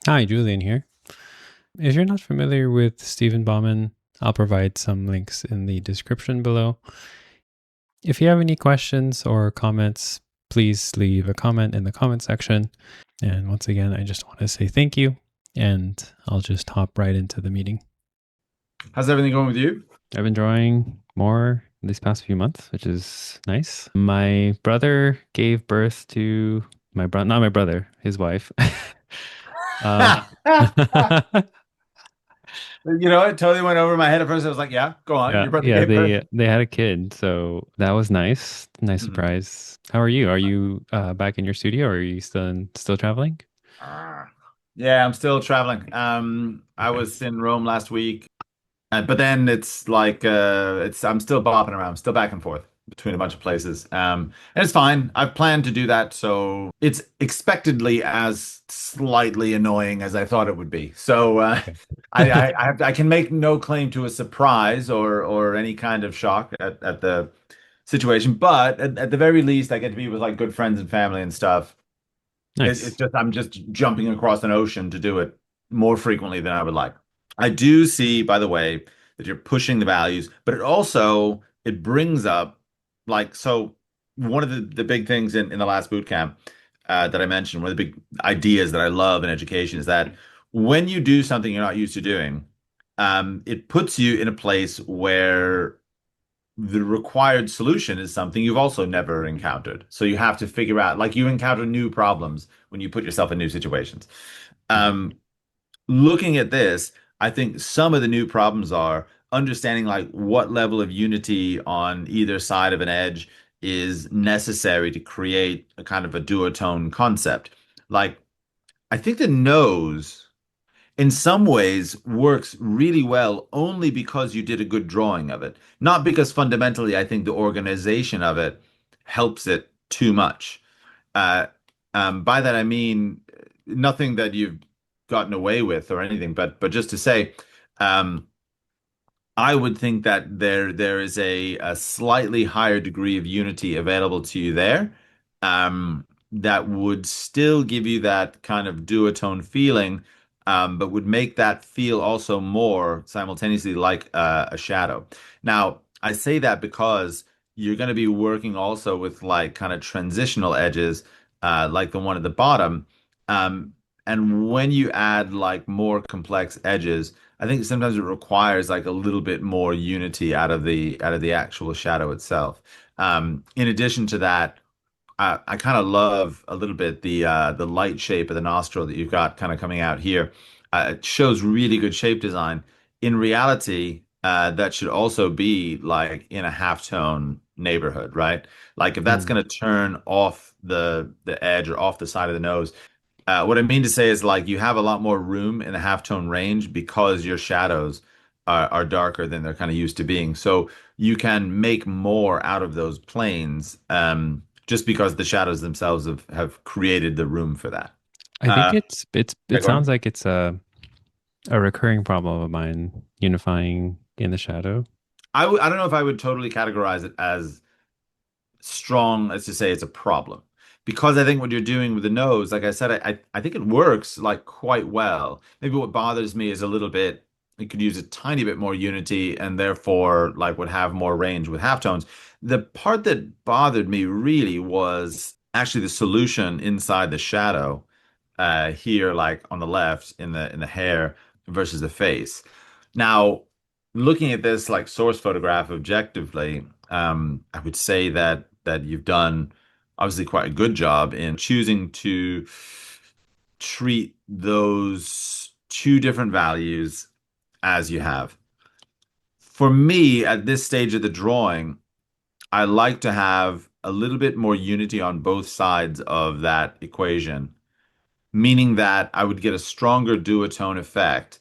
Hi, Julian here. If you're not familiar with Stephen Bauman, I'll provide some links in the description below. If you have any questions or comments, please leave a comment in the comment section. And once again, I just want to say thank you, and I'll just hop right into the meeting. How's everything going with you? I've been drawing more these past few months, which is nice. My brother gave birth to not my brother, his wife. uh, You know, it totally went over my head at first. I was like, yeah, go on. Yeah, Your brother yeah, gave birth. they had a kid, so that was nice. Nice Mhm. surprise. How are you? Are you back in your studio or are you still traveling? Ah. Yeah, I'm still traveling. I Okay. was in Rome last week, but then it's like I'm still bopping around, still back and forth between a bunch of places. And it's fine. I've planned to do that, so it's expectedly as slightly annoying as I thought it would be. So I can make no claim to a surprise or any kind of shock at the situation, but at the very least, I get to be with like good friends and family and stuff. It's Nice. just I'm just jumping across an ocean to do it more frequently than I would like. I do see, by the way, that you're pushing the values, but it brings up like so one of the big things in the last boot camp that I mentioned, one of the big ideas that I love in education is that when you do something you're not used to doing, it puts you in a place where the required solution is something you've also never encountered. So you have to figure out, like you encounter new problems when you put yourself in new situations. Mhm. Um, Looking at this, I think some of the new problems are understanding like what level of unity on either side of an edge is necessary to create a kind of a duotone concept. Like, I think the nose in some ways works really well only because you did a good drawing of it. Not because fundamentally I think the organization of it helps it too much. Uh, by that I mean nothing that you've gotten away with or anything, but just to say, um, I would think that there is a slightly higher degree of unity available to you there, that would still give you that kind of duotone feeling, but would make that feel also more simultaneously like a shadow. Now, I say that because you're going to be working also with like kind of transitional edges, like the one at the bottom. Um, and when you add like more complex edges, I think sometimes it requires like a little bit more unity out of the actual shadow itself. In addition to that, I kind of love a little bit the light shape of the nostril that you've got kind of coming out here. It shows really good shape design. In reality, that should also be like in a halftone neighborhood, right? Like if that's Mm. going to turn off the edge or off the side of the nose, what I mean to say is like you have a lot more room in the halftone range because your shadows are darker than they're kind of used to being. So you can make more out of those planes, just because the shadows themselves have created the room for that. I think Uh, yeah, it go sounds on. like it's a recurring problem of mine, unifying in the shadow. I don't know if I would totally categorize it as strong as to say it's a problem. Because I think what you're doing with the nose, like I said, I think it works like quite well. Maybe what bothers me is a little bit, it could use a tiny bit more unity and therefore like would have more range with halftones. The part that bothered me really was actually the solution inside the shadow, here, like on the left in the hair versus the face. Now, looking at this like source photograph objectively, I would say that you've done obviously quite a good job in choosing to treat those two different values as you have. For me, at this stage of the drawing, I like to have a little bit more unity on both sides of that equation, meaning that I would get a stronger duotone effect,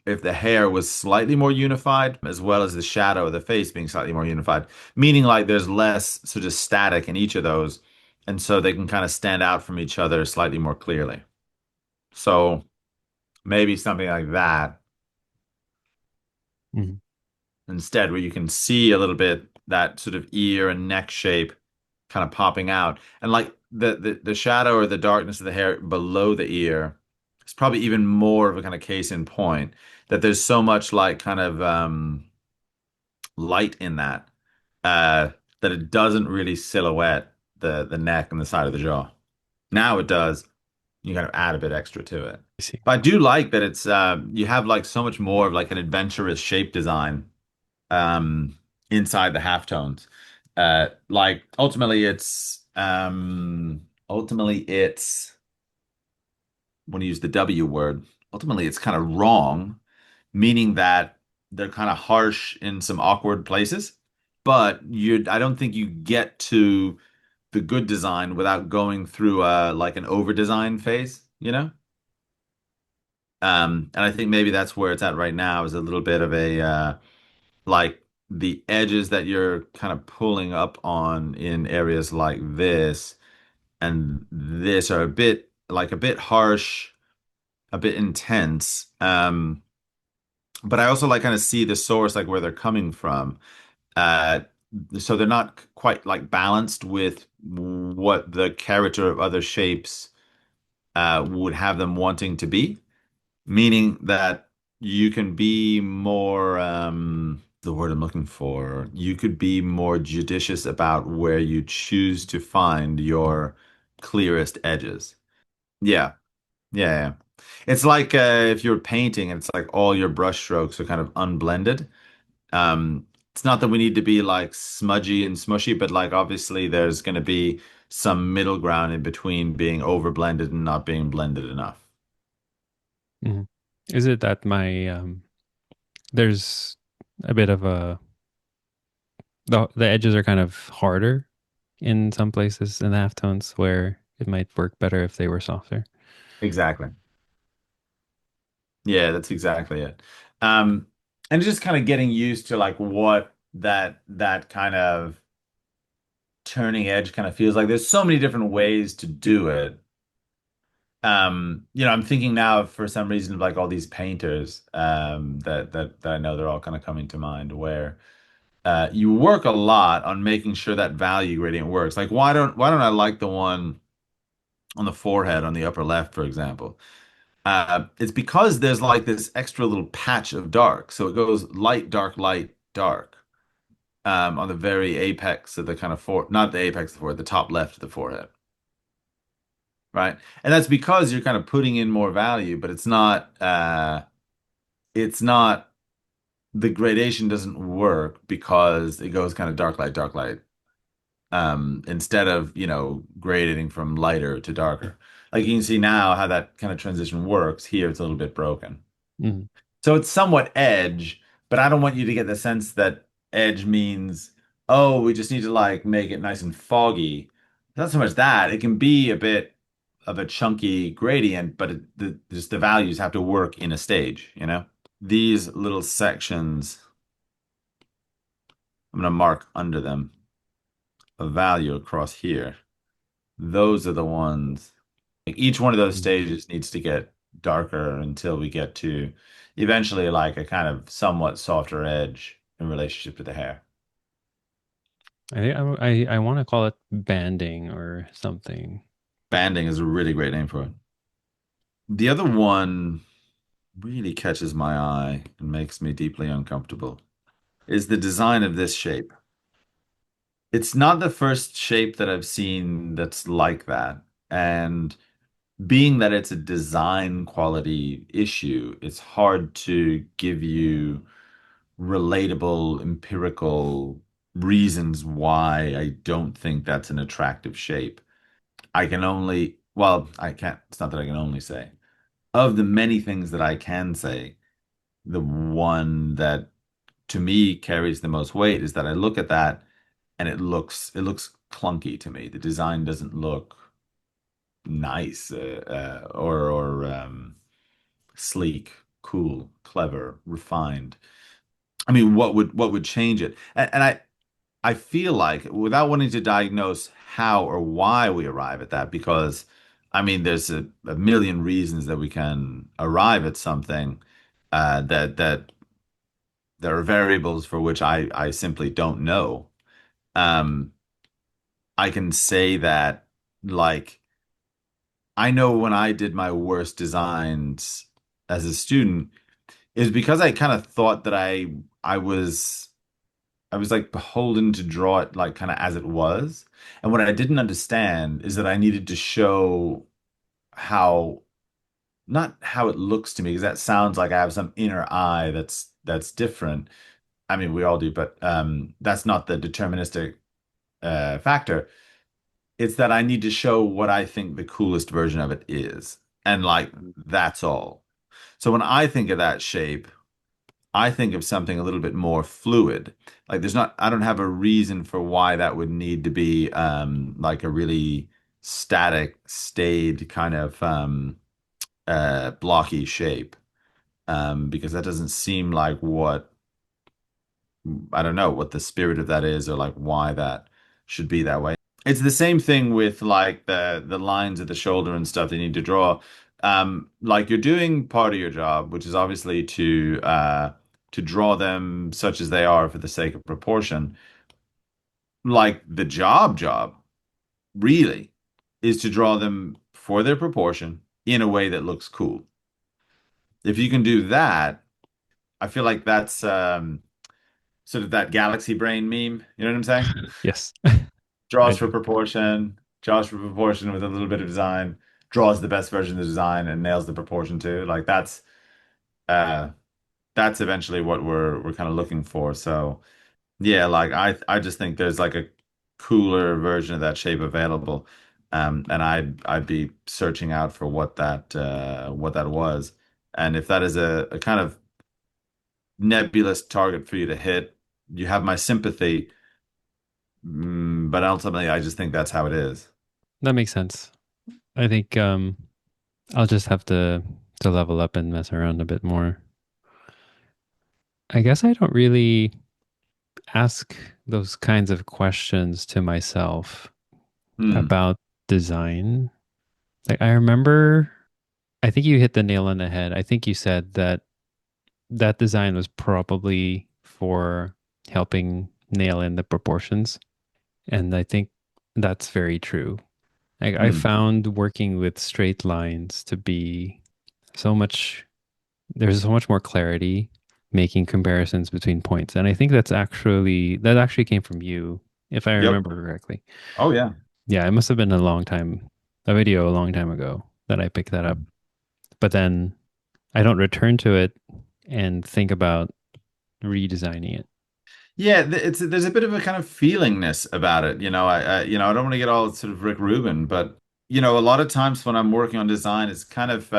if the hair was slightly more unified, as well as the shadow of the face being slightly more unified, meaning like there's less sort of static in each of those, and so they can kind of stand out from each other slightly more clearly. So maybe something like that Mhm. instead, where you can see a little bit that sort of ear and neck shape kind of popping out, and like the shadow or the darkness of the hair below the ear. it's probably even more of a kind of case in point that there's so much like kind of light in that uh, that it doesn't really silhouette the neck and the side of the jaw. Now it does. You kind of add a bit extra to it. I see. But I do like that it's you have like so much more of like an adventurous shape design inside the halftones. Like ultimately it's when you use the W word, ultimately it's kind of wrong, meaning that they're kind of harsh in some awkward places. But I don't think you get to the good design without going through like an over design phase, you know? And I think maybe that's where it's at right now is a little bit of a like the edges that you're kind of pulling up on in areas like this and this are a bit harsh, a bit intense. But I also like kind of see the source, like where they're coming from. Uh, so they're not quite like balanced with what the character of other shapes would have them wanting to be, meaning that you can be more, the word I'm looking for, you could be more judicious about where you choose to find your clearest edges. Yeah, yeah, yeah. It's like if you're painting and it's like all your brush strokes are kind of unblended. It's not that we need to be like smudgy and smushy, but like obviously there's going to be some middle ground in between being over blended and not being blended enough. Mhm. Is it that my there's a bit of a the edges are kind of harder in some places in the halftones where it might work better if they were softer? Exactly. Yeah, that's exactly it. Um, and just kind of getting used to like what that kind of turning edge kind of feels like. There's so many different ways to do it. I'm thinking now for some reason of like all these painters that I know they're all kind of coming to mind where you work a lot on making sure that value gradient works. Like why don't I like the one on the forehead on the upper left, for example? It's because there's like this extra little patch of dark. So it goes light, dark, light, dark on the very apex of the kind of not the apex of the forehead, the top left of the forehead, right? And that's because you're kind of putting in more value, but it's not, the gradation doesn't work because it goes kind of dark, light, instead of, grading from lighter to darker. Like you can see now how that kind of transition works. Here it's a little bit broken. Mhm. So it's somewhat edge, but I don't want you to get the sense that edge means, oh, we just need to like make it nice and foggy. Not so much that. It can be a bit of a chunky gradient, but just the values have to work in a stage, you know? These little sections, I'm going to mark under them a value across here. Those are the ones, like each one of those Mhm. stages needs to get darker until we get to eventually like a kind of somewhat softer edge in relationship to the hair. I want to call it banding or something. Banding is a really great name for it. The other one really catches my eye and makes me deeply uncomfortable is the design of this shape. It's not the first shape that I've seen that's like that. And being that it's a design quality issue, it's hard to give you relatable, empirical reasons why I don't think that's an attractive shape. I can't, it's not that I can only say. Of the many things that I can say, the one that to me carries the most weight is that I look at that and it looks clunky to me. The design doesn't look nice or sleek, cool, clever, refined. I mean, what would change it? And I feel like without wanting to diagnose how or why we arrive at that, because I mean, there's a million reasons that we can arrive at something that there are variables for which I simply don't know. Um, I can say that like I know when I did my worst designs as a student, is because I kind of thought that I was I was like beholden to draw it like kind of as it was. And what I didn't understand is that I needed to show how not how it looks to me, because that sounds like I have some inner eye that's different. I mean, we all do, but that's not the deterministic factor. It's that I need to show what I think the coolest version of it is. And like that's all. So when I think of that shape, I think of something a little bit more fluid. Like I don't have a reason for why that would need to be like a really static, staid kind of blocky shape. Because that doesn't seem like what I don't know what the spirit of that is or like why that should be that way. It's the same thing with like the lines of the shoulder and stuff they need to draw. Like you're doing part of your job, which is obviously to draw them such as they are for the sake of proportion. Like the job really is to draw them for their proportion in a way that looks cool. If you can do that, I feel like that's sort of that galaxy brain meme. You know what I'm saying? Yes, I Draws for do. proportion, draws for proportion with a little bit of design, draws the best version of the design and nails the proportion too. Like uh that's eventually what we're kind of looking for. So yeah, like I just think there's like a cooler version of that shape available. And I'd be searching out for what that was. And if that is a kind of nebulous target for you to hit, you have my sympathy. But ultimately, I just think that's how it is. That makes sense. I think I'll just have to level up and mess around a bit more. I guess I don't really ask those kinds of questions to myself Hmm. about design. Like I remember, I think you hit the nail on the head. I think you said that that design was probably for helping nail in the proportions. And I think that's very true. I Hmm. found working with straight lines to be so much, there's so much more clarity making comparisons between points. And I think that actually came from you, if I Yep. remember correctly. Oh yeah. Yeah, it must have been a video a long time ago that I picked that up. But then I don't return to it and think about redesigning it. Yeah, it's there's a bit of a kind of feelingness about it. I don't want to get all sort of Rick Rubin, but a lot of times when I'm working on design, it's kind of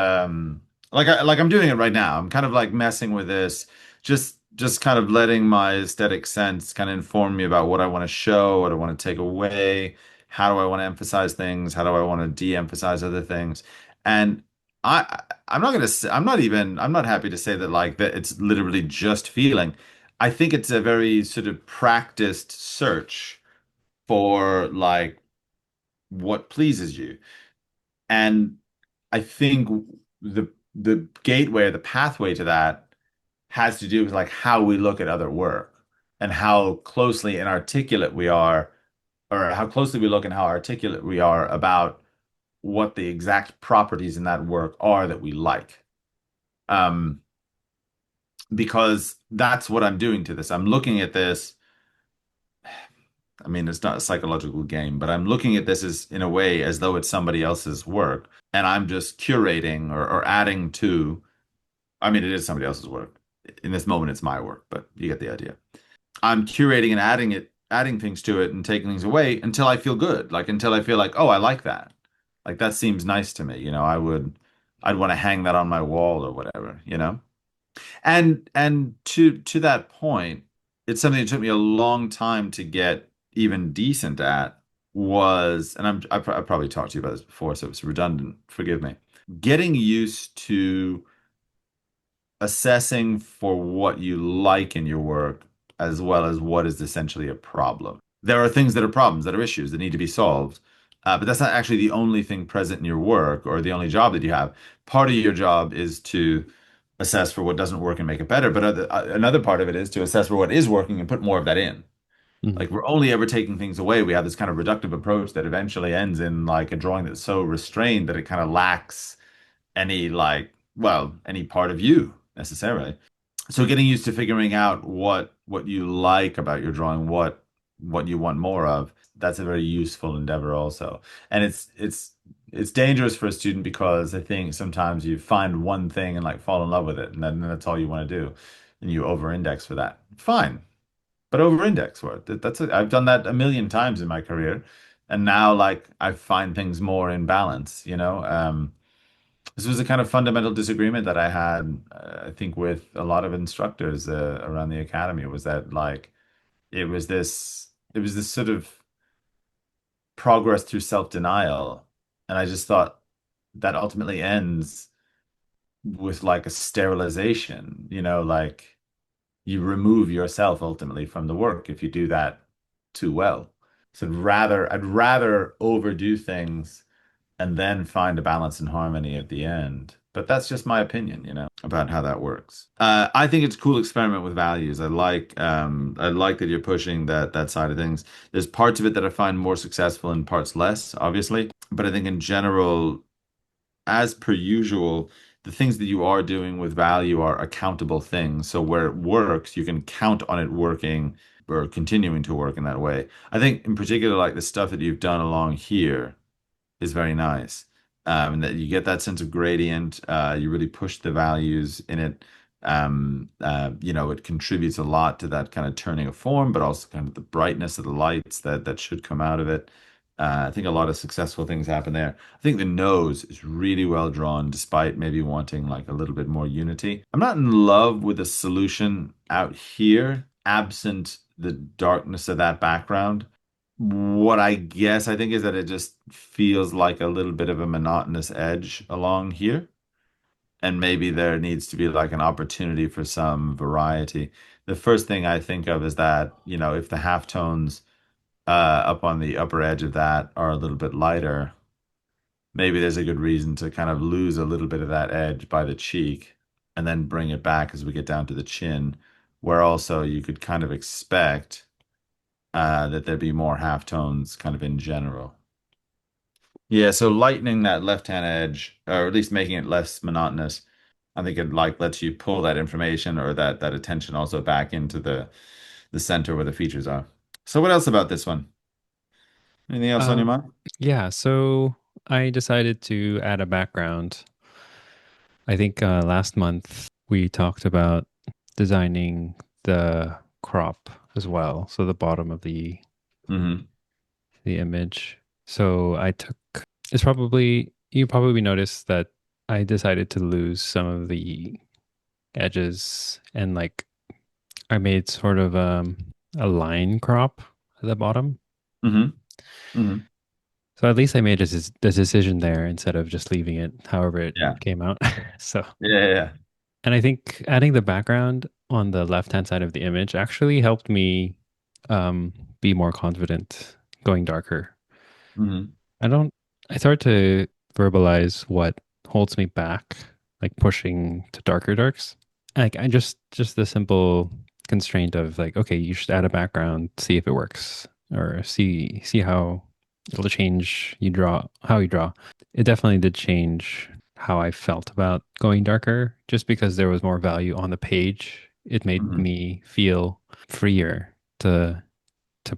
like I'm doing it right now. I'm kind of like messing with this, just kind of letting my aesthetic sense kind of inform me about what I want to show, what I want to take away, how do I want to emphasize things, how do I want to de-emphasize other things, and I'm not gonna say, I'm not happy to say that like that it's literally just feeling. I think it's a very sort of practiced search for like what pleases you. And I think the gateway, the pathway to that has to do with like how we look at other work and how closely inarticulate we are, or how closely we look and how articulate we are about what the exact properties in that work are that we like. Um, because that's what I'm doing to this. I'm looking at this. I mean, it's not a psychological game, but I'm looking at this as in a way as though it's somebody else's work, and I'm just curating or adding to. I mean, it is somebody else's work. In this moment, it's my work, but you get the idea. I'm curating and adding things to it and taking things away until I feel good, like until I feel like, oh, I like that. Like that seems nice to me. I'd want to hang that on my wall or whatever. And to that point, it's something that took me a long time to get even decent at was, and I've probably talked to you about this before, so it's redundant. Forgive me. Getting used to assessing for what you like in your work as well as what is essentially a problem. There are things that are problems, that are issues that need to be solved, but that's not actually the only thing present in your work or the only job that you have. Part of your job is to assess for what doesn't work and make it better, but another part of it is to assess for what is working and put more of that in. Mhm. Like we're only ever taking things away. We have this kind of reductive approach that eventually ends in like a drawing that's so restrained that it kind of lacks any like, well, any part of you necessarily. So getting used to figuring out what you like about your drawing, what you want more of, that's a very useful endeavor also. And it's dangerous for a student because I think sometimes you find one thing and like fall in love with it, and then that's all you want to do, and you over-index for that. Fine, but over-index for it. That's it. I've done that a million times in my career, and now like I find things more in balance, you know. This was a kind of fundamental disagreement that I had, I think, with a lot of instructors around the academy was that like it was this sort of progress through self-denial, and I just thought that ultimately ends with like a sterilization, you know, like you remove yourself ultimately from the work if you do that too well. So I'd rather overdo things and then find a balance and harmony at the end. But that's just my opinion, you know, about how that works. I think it's a cool experiment with values. I like that you're pushing that side of things. There's parts of it that I find more successful and parts less, obviously. But I think in general, as per usual, the things that you are doing with value are accountable things. So where it works, you can count on it working or continuing to work in that way. I think in particular, like the stuff that you've done along here is very nice. And that you get that sense of gradient. You really push the values in it. You know, it contributes a lot to that kind of turning of form, but also kind of the brightness of the lights that should come out of it. I think a lot of successful things happen there. I think the nose is really well drawn, despite maybe wanting like a little bit more unity. I'm not in love with the solution out here, absent the darkness of that background. What I guess I think is that it just feels like a little bit of a monotonous edge along here. And maybe there needs to be like an opportunity for some variety. The first thing I think of is that, you know, if the halftones up on the upper edge of that are a little bit lighter, maybe there's a good reason to kind of lose a little bit of that edge by the cheek and then bring it back as we get down to the chin, where also you could kind of expect that there'd be more halftones kind of in general. Yeah, so lightening that left-hand edge, or at least making it less monotonous, I think it like lets you pull that information or that attention also back into the center where the features are. So what else about this one? Anything else on your Um, mind? yeah, so I decided to add a background. I think last month we talked about designing the crop as well, so the bottom of Hmm. the image. So I took it's probably you probably noticed that I decided to lose some of the edges and like I made sort of a line crop at the bottom. Hmm. Hmm. So at least I made the decision there instead of just leaving it however it Yeah. came out. So, Yeah. and I think adding the background on the left hand side of the image actually helped me be more confident going darker. Hmm. I don't, I start to verbalize what holds me back, like pushing to darker darks. Like I just the simple constraint of like, okay, you should add a background, see if it works, or see how it'll change how you draw. It definitely did change how I felt about going darker, just because there was more value on the page. It made Hmm. me feel freer to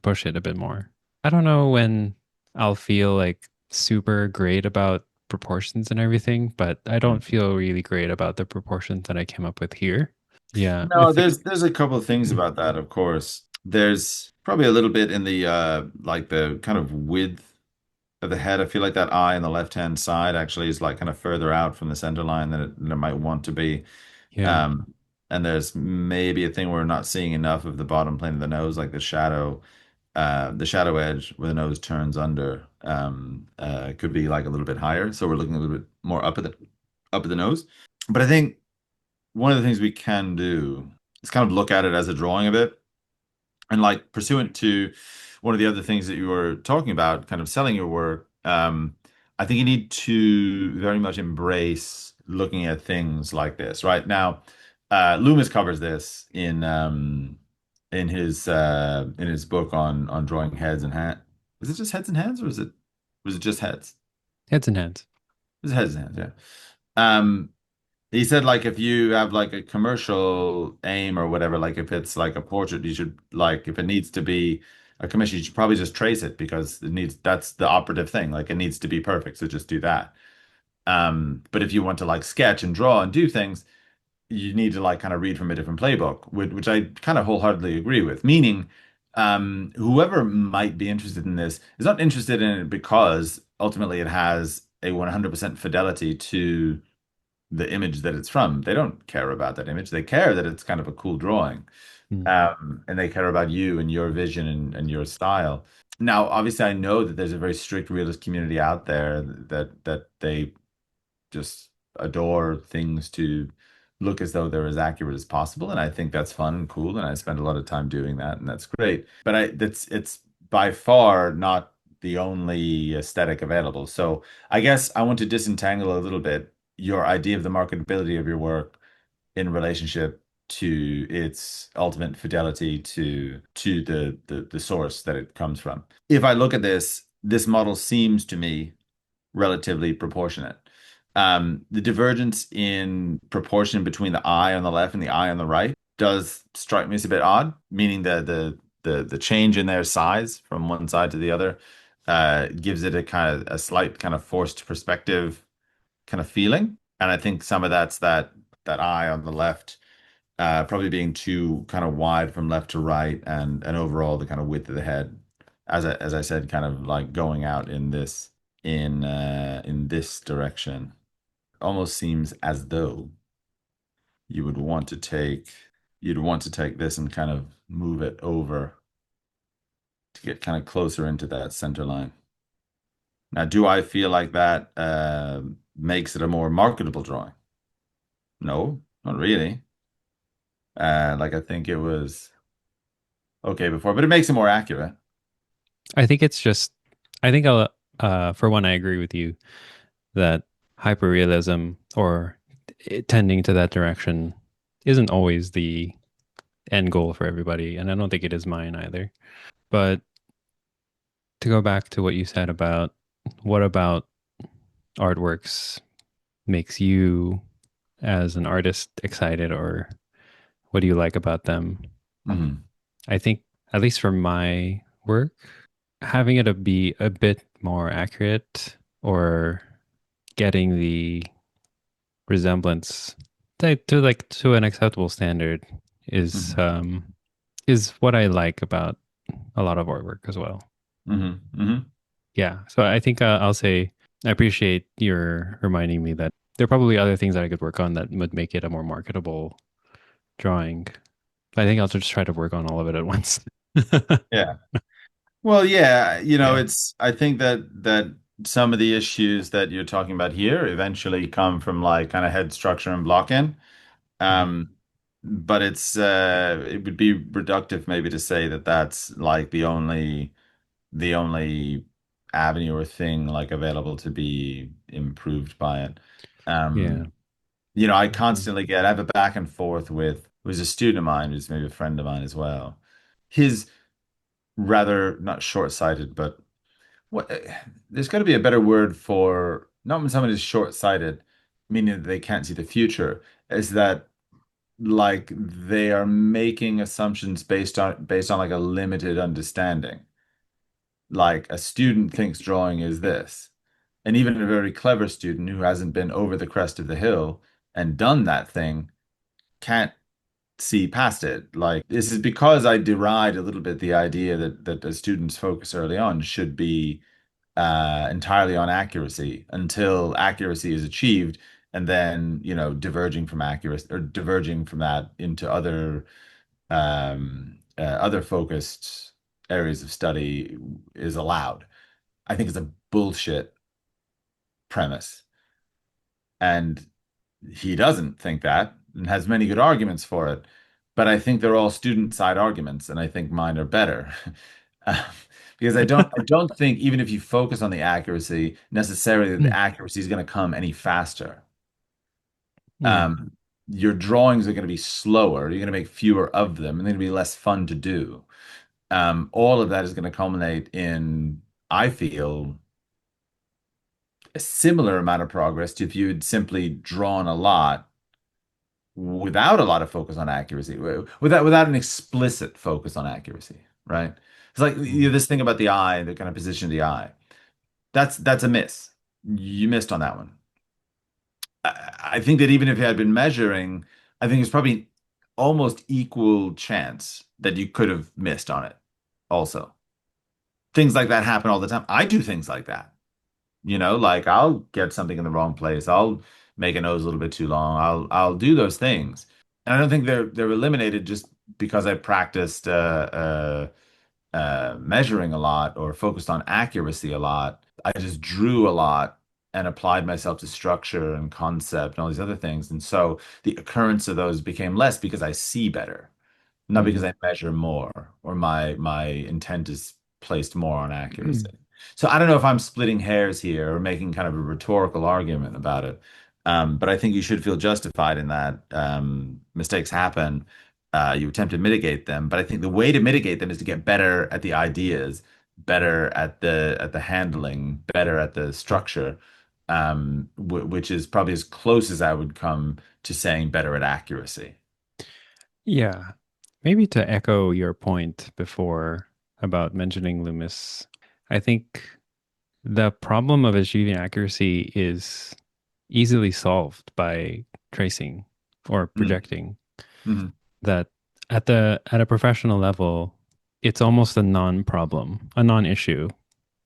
push it a bit more. I don't know when I'll feel like super great about proportions and everything, but I don't feel really great about the proportions that I came up with here. Yeah, No, there's a couple of things about that, of course. There's probably a little bit in the like the kind of width of the head. I feel like that eye on the left-hand side actually is like kind of further out from the center line than it might want to be. yeah, Um, and there's maybe a thing where we're not seeing enough of the bottom plane of the nose, like the shadow edge where the nose turns under, could be like a little bit higher. So we're looking a little bit more up at the nose. But I think one of the things we can do is kind of look at it as a drawing of it. And like pursuant to one of the other things that you were talking about, kind of selling your work, I think you need to very much embrace looking at things like this. Right now, Loomis covers this in in his book on drawing heads and hands. Is it just heads and hands, or was it just heads? Heads and hands. It was heads and hands, yeah. He said like if you have like a commercial aim or whatever, like if it's like a portrait, you should like if it needs to be a commission, you should probably just trace it because it needs that's the operative thing. Like it needs to be perfect, so just do that. But if you want to like sketch and draw and do things, you need to like kind of read from a different playbook, which I kind of wholeheartedly agree with. Meaning, whoever might be interested in this is not interested in it because ultimately it has a 100% fidelity to the image that it's from. They don't care about that image. They care that it's kind of a cool drawing. Mm. And they care about you and your vision and your style. Now, obviously, I know that there's a very strict realist community out there that they just adore things to look as though they're as accurate as possible. And I think that's fun and cool. And I spend a lot of time doing that, and that's great. But it's by far not the only aesthetic available. So I guess I want to disentangle a little bit your idea of the marketability of your work in relationship to its ultimate fidelity to the source that it comes from. If I look at this model seems to me relatively proportionate. The divergence in proportion between the eye on the left and the eye on the right does strike me as a bit odd, meaning the change in their size from one side to the other gives it a kind of a slight kind of forced perspective kind of feeling. And I think some of that's that eye on the left probably being too kind of wide from left to right and overall the kind of width of the head as I said kind of like going out in this direction. Almost seems as though you would want to take you'd want to take this and kind of move it over to get kind of closer into that center line. Now, do I feel like that makes it a more marketable drawing? No, not really. Like I think it was okay before, but it makes it more accurate. I think it's just, I think for one, I agree with you that hyperrealism or tending to that direction isn't always the end goal for everybody. And I don't think it is mine either. But to go back to what you said about what about artworks makes you as an artist excited, or what do you like about them? Hmm. I think, at least for my work, having it be a bit more accurate or getting the resemblance to like to an acceptable standard is Hmm. um is what I like about a lot of artwork as well. Hmm. Hmm. Yeah, so I think I'll say I appreciate your reminding me that there are probably other things that I could work on that would make it a more marketable drawing. I think I'll just try to work on all of it at once. Yeah. Well, yeah, Yeah. I think that some of the issues that you're talking about here eventually come from like kind of head structure and block-in. Mhm. Um, but it would be reductive maybe to say that that's like the only avenue or thing like available to be improved by it. Yeah. Um, I constantly I have a back and forth with who's a student of mine, who's maybe a friend of mine as well. His rather not short-sighted, but what there's got to be a better word for not when someone is short-sighted, meaning that they can't see the future, is that like they are making assumptions based on like a limited understanding. Like a student thinks drawing is this. And even a very clever student who hasn't been over the crest of the hill and done that thing can't see past it. Like this is because I deride a little bit the idea that the student's focus early on should be entirely on accuracy until accuracy is achieved, and then diverging from accuracy or diverging from that into other focused areas of study is allowed. I think it's a bullshit premise, and he doesn't think that and has many good arguments for it. But I think they're all student side arguments, and I think mine are better. Um, because I don't think even if you focus on the accuracy, necessarily the accuracy is going to come any faster. Yeah. Um, your drawings are going to be slower. You're going to make fewer of them, and they're going to be less fun to do. All of that is going to culminate in, I feel, a similar amount of progress to if you had simply drawn a lot without a lot of focus on accuracy, without an explicit focus on accuracy, right? It's like Mhm. this thing about the eye, the kind of position of the eye. That's a miss. You missed on that one. I think that even if you had been measuring, I think it's probably almost equal chance that you could have missed on it also. Things like that happen all the time. I do things like that. Like I'll get something in the wrong place. I'll make a nose a little bit too long. I'll do those things. And I don't think they're eliminated just because I practiced measuring a lot or focused on accuracy a lot. I just drew a lot and applied myself to structure and concept and all these other things. And so the occurrence of those became less because I see better, not because Mhm. I measure more or my intent is placed more on accuracy. So I don't know if I'm splitting hairs here or making kind of a rhetorical argument about it. But I think you should feel justified in that. Mistakes happen. You attempt to mitigate them, but I think the way to mitigate them is to get better at the ideas, better at the handling, better at the structure, which is probably as close as I would come to saying better at accuracy. Yeah. Maybe to echo your point before about mentioning Loomis, I think the problem of achieving accuracy is easily solved by tracing or Mm, projecting. mhm, That at a professional level, it's almost a non-problem, a non-issue.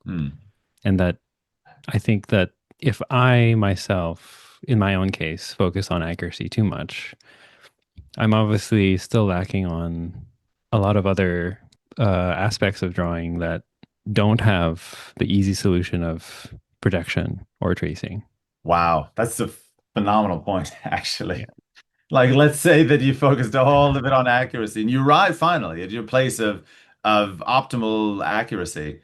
mm. And that I think that if I myself, in my own case, focus on accuracy too much, I'm obviously still lacking on a lot of other aspects of drawing that don't have the easy solution of projection or tracing. Wow, that's a phenomenal point, actually. Yeah. Like, let's say that you focused a whole bit on accuracy and you arrive finally at your place of optimal accuracy,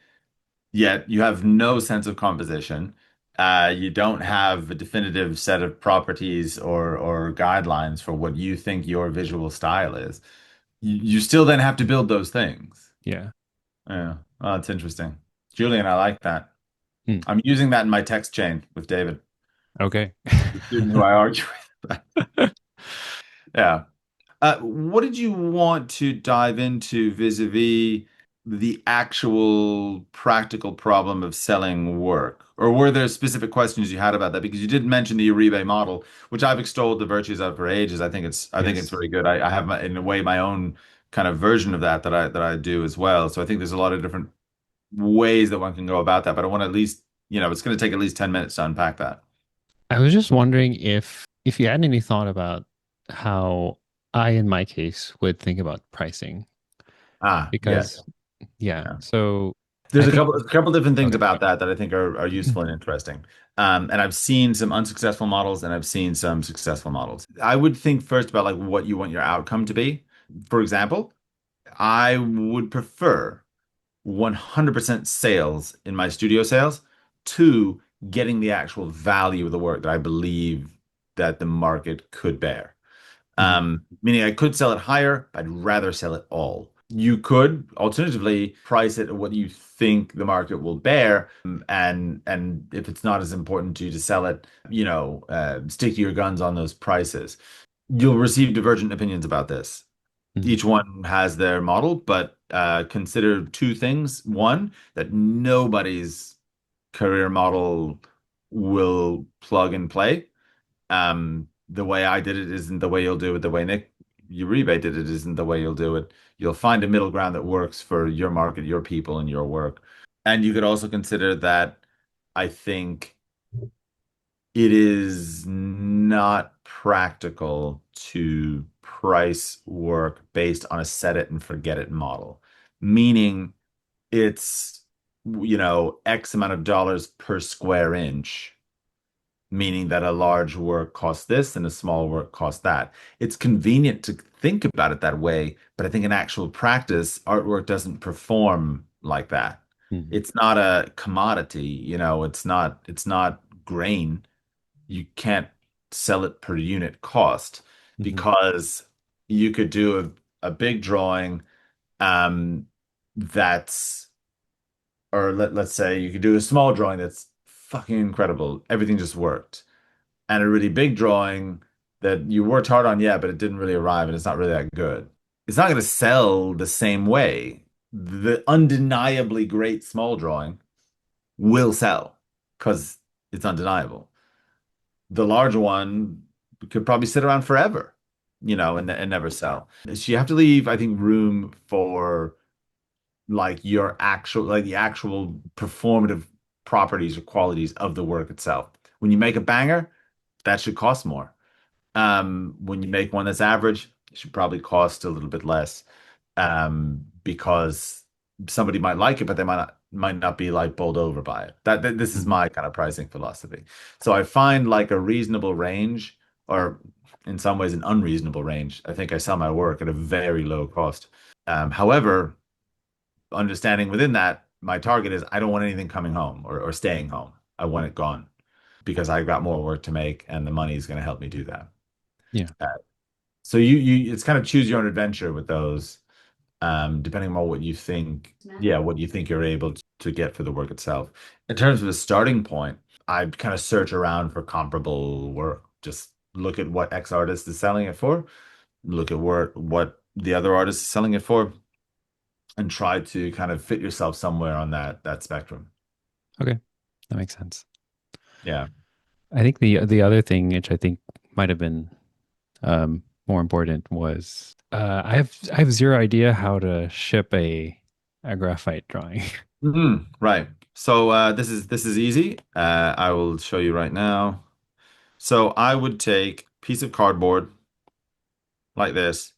yet you have no sense of composition. You don't have a definitive set of properties or guidelines for what you think your visual style is. You still then have to build those things. Yeah. Yeah, oh, that's interesting. Julian, I like that. Hmm. I'm using that in my text chain with David, Okay. the student who I argue with. Yeah. What did you want to dive into vis-a-vis the actual practical problem of selling work? Or were there specific questions you had about that? Because you did mention the Uribe model, which I've extolled the virtues of for ages. I think it's Yes. very good. I have in a way my own kind of version of that I do as well. So I think there's a lot of different ways that one can go about that. But I want to at least, it's going to take at least 10 minutes to unpack that. I was just wondering if you had any thought about how I, in my case, would think about pricing. Ah, yes. Because yeah, Yeah. so There's I a think couple different things okay. about that I think are useful and interesting. And I've seen some unsuccessful models and I've seen some successful models. I would think first about like what you want your outcome to be. For example, I would prefer 100% sales in my studio sales to getting the actual value of the work that I believe that the market could bear. Mhm. Meaning I could sell it higher, but I'd rather sell it all. You could alternatively price it at what you think the market will bear, and if it's not as important to you to sell it, stick to your guns on those prices. You'll receive divergent opinions about this. Mhm. Each one has their model, but consider two things. One, that nobody's career model will plug and play. The way I did it isn't the way you'll do it. The way Nick Uribe did it isn't the way you'll do it. You'll find a middle ground that works for your market, your people, and your work. And you could also consider that I think it is not practical to price work based on a set it and forget it model, meaning it's, X amount of dollars per square inch, meaning that a large work costs this and a small work costs that. It's convenient to think about it that way, but I think in actual practice, artwork doesn't perform like that. Mhm. It's not a commodity, it's not grain. You can't sell it per unit cost. Hmm. because you could do a big drawing um, that's, or let's say you could do a small drawing that's fucking incredible. Everything just worked. And a really big drawing that you worked hard on, yeah, but it didn't really arrive and it's not really that good. It's not going to sell the same way. The undeniably great small drawing will sell because it's undeniable. The large one could probably sit around forever, and never sell. So you have to leave, I think, room for like the actual performative properties or qualities of the work itself. When you make a banger, that should cost more. When you make one that's average, it should probably cost a little bit less. Because somebody might like it, but they might not be like bowled over by it. This is Hmm. my kind of pricing philosophy. So I find like a reasonable range, or in some ways an unreasonable range. I think I sell my work at a very low cost. However, understanding within that, my target is I don't want anything coming home or staying home. I want it gone because I've got more work to make, and the money is going to help me do that. Yeah. Uh, so you it's kind of choose your own adventure with those, depending on what you think, yeah, what you think you're able to get for the work itself. In terms of a starting point, I kind of search around for comparable work. Just look at what X artist is selling it for, look at what the other artist is selling it for, and try to kind of fit yourself somewhere on that spectrum. Okay. That makes sense. Yeah. I think the other thing, which I think might have been more important, was I have zero idea how to ship a graphite drawing. Right. So this is easy. I will show you right now. So I would take a piece of cardboard like this.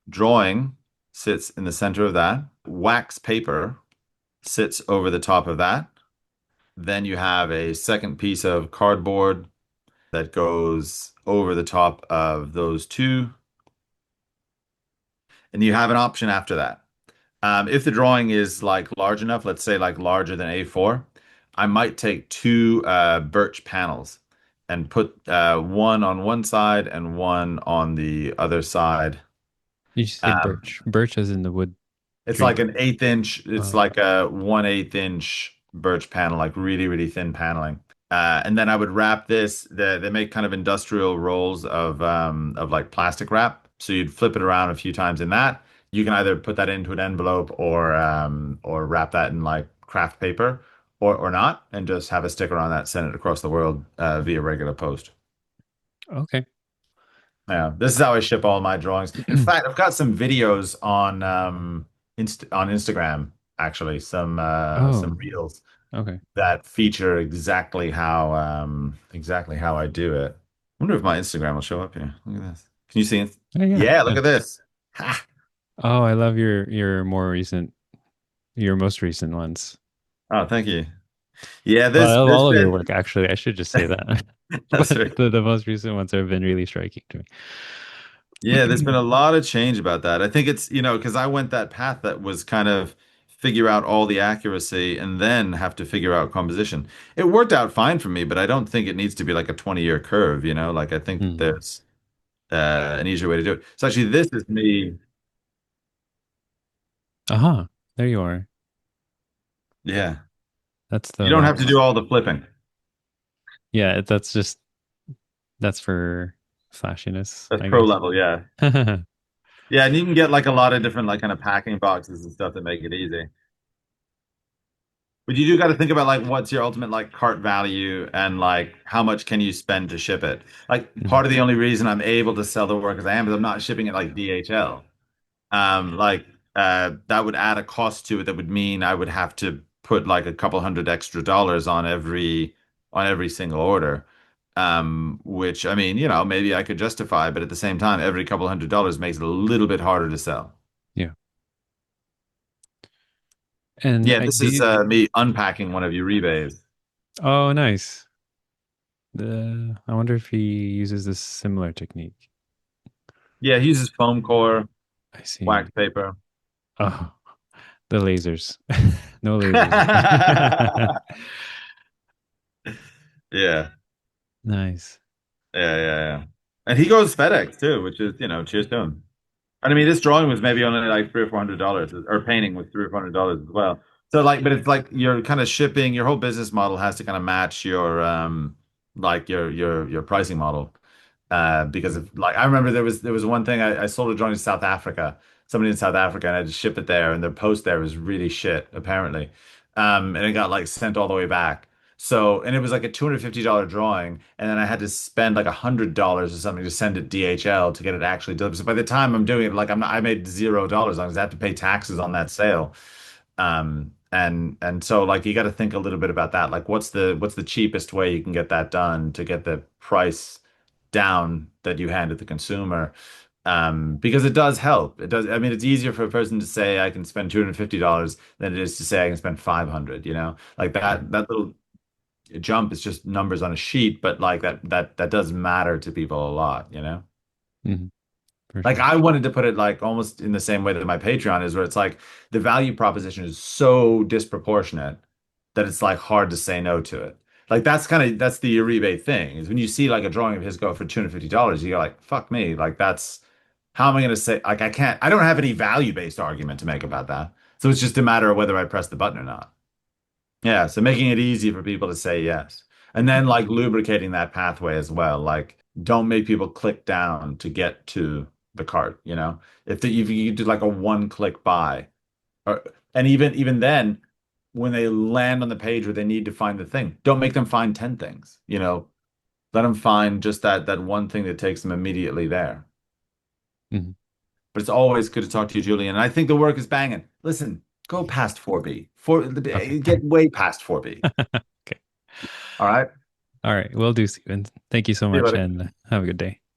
Drawing sits in the center of that. Wax paper sits over the top of that. Then you have a second piece of cardboard that goes over the top of those two. And you have an option after that. If the drawing is like large enough, let's say like larger than A4, I might take two birch panels and put one on one side and one on the other side. You just say Um, birch. Birch as in the wood it's tree. like an eighth inch, it's Oh, like a 1/8 inch birch panel, like really, really thin paneling. And then I would wrap this. They make kind of industrial rolls of like plastic wrap. So you'd flip it around a few times in that. You can either put that into an envelope or wrap that in like craft paper or not, and just have a sticker on that, send it across the world via regular post. okay. Yeah, this is how I ship all my drawings. In fact, I've got some videos on on Instagram, actually, some Oh, reels okay. that feature exactly how I do it. I wonder if my Instagram will show up here. Look at this. Can you see it? Oh, yeah. Yeah, look Yeah. at this. Ha! Oh, I love your most recent ones. Oh, thank you. Yeah, Well, I this love this all of your been work, actually. I should just say that. that's But right. the most recent ones have been really striking to Yeah, there's been me. a lot of change about that. I think it's, because I went that path that was kind of figure out all the accuracy and then have to figure out composition. It worked out fine for me, but I don't think it needs to be like a 20-year curve. Like I think that Hmm. there's an easier way to do it. So actually, this is me. Aha, there you are. Yeah. That's You the don't have to do wax. all the flipping. Yeah, that's for flashiness, That's I pro guess. level, yeah. Yeah, and you can get like a lot of different like kind of packing boxes and stuff that make it easy. But you do got to think about like what's your ultimate like cart value and like how much can you spend to ship it. Like Mhm. part of the only reason I'm able to sell the work as I am is I'm not shipping it like DHL. Like that would add a cost to it that would mean I would have to put like a couple hundred extra dollars on every single order. Which I mean, maybe I could justify, but at the same time, every couple $100 makes it a little bit harder to sell. Yeah. And Yeah, I this do is you, me unpacking one of your rebays. oh, nice. I wonder if he uses this similar technique. Yeah, he uses foam core, I wax see. paper. Oh, the lasers. No lasers. Yeah, Nice. yeah, yeah, yeah. And he goes FedEx too, which is, cheers to him. And I mean, this drawing was maybe only like $300 or $400, or painting was $300 as well. So like, but it's like you're kind of shipping, your whole business model has to kind of match your like your pricing model. Because of like I remember there was one thing I sold a drawing to South Africa, somebody in South Africa, and I had to ship it there, and their post there was really shit, apparently. And it got like sent all the way back. So, and it was like a $250 drawing, and then I had to spend like $100 or something to send it DHL to get it actually delivered. So by the time I'm doing it, like I made $0 because I have to pay taxes on that sale. And so like you got to think a little bit about that. Like what's the cheapest way you can get that done to get the price down that you hand to the consumer. Because it does help. It does. I mean, it's easier for a person to say I can spend $250 than it is to say I can spend 500, Like Mhm. that little jump is just numbers on a sheet, but like that does matter to people a lot. Mhm. For Like sure. I wanted to put it like almost in the same way that my Patreon is, where it's like the value proposition is so disproportionate that it's like hard to say no to it. Like that's the Uribe thing, is when you see like a drawing of his go for $250, you're like, fuck me. Like that's how am I gonna say, like I don't have any value-based argument to make about that. So it's just a matter of whether I press the button or not. Yeah, so making it easy for people to say yes. And then like lubricating that pathway as well. Like don't make people click down to get to the cart. If you do like a one-click buy, or and even then, when they land on the page where they need to find the thing, don't make them find 10 things. Let them find just that one thing that takes them immediately there. Mhm. But it's always good to talk to you, Julian. And I think the work is banging. Listen, go past 4B. Okay. Get way past 4B. Okay. All right. All right. Will do, Stephen. Thank you so See you, much buddy. and have a good day.